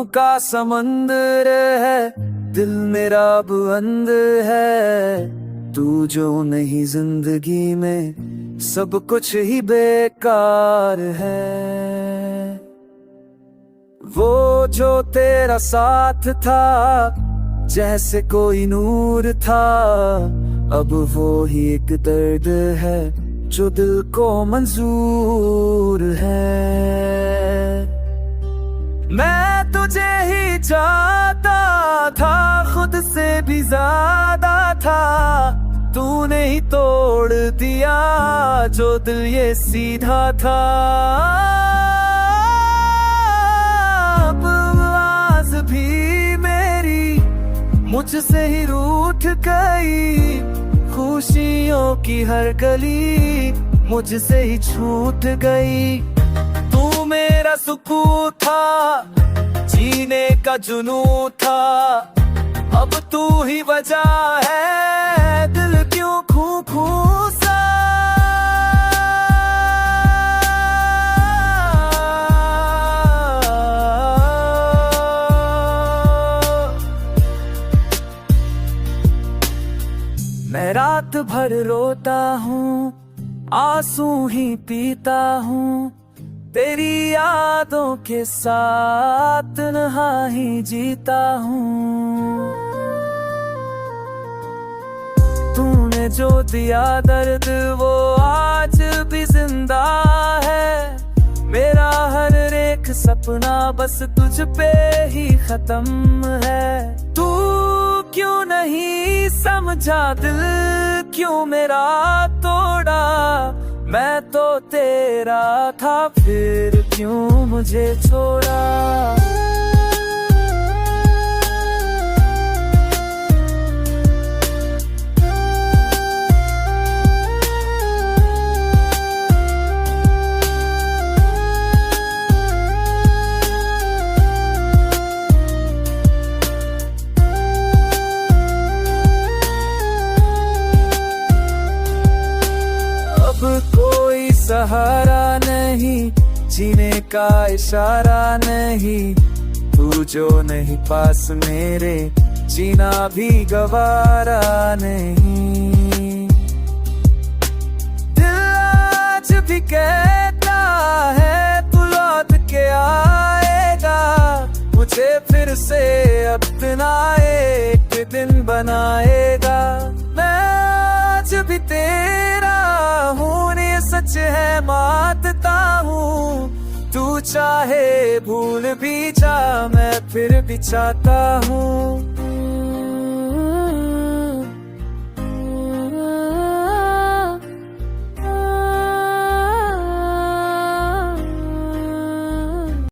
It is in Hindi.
ख्वाबों का समंदर है, दिल मेरा बंद है। तू जो नहीं जिंदगी में सब कुछ ही बेकार है। वो जो तेरा साथ था जैसे कोई नूर था, अब वो ही एक दर्द है जो दिल को मंजूर है। मैं तुझे ही चाहता था, खुद से भी ज्यादा था। तूने ही तोड़ दिया जो दिल ये सीधा था। अब आवाज भी मेरी मुझसे ही रूठ गई, खुशियों की हर गली मुझसे ही छूट गई। तू मेरा सुकून था, जीने का जुनून था, अब तू ही वजह है दिल क्यों खू खू सा। मैं रात भर रोता हूँ, आंसू ही पीता हूँ, तेरी यादों के साथ तन्हा ही जीता हूँ। तूने जो दिया दर्द वो आज भी जिंदा है। मेरा हर एक सपना बस तुझ पे ही खत्म है। तू क्यों नहीं समझा दिल क्यों मेरा तोड़ा, मैं तो तेरा था फिर क्यों मुझे छोड़ा। कोई सहारा नहीं, जीने का इशारा नहीं, तू जो नहीं पास मेरे जीना भी गवारा नहीं। दिल आज भी कहता है तू लौट के आएगा, मुझे फिर से अपना एक दिन बनाएगा। मैं आज भी तेरा हूँ, सच है मानता हूँ। तू चाहे भूल भी जा, मैं फिर भी चाहता हूँ।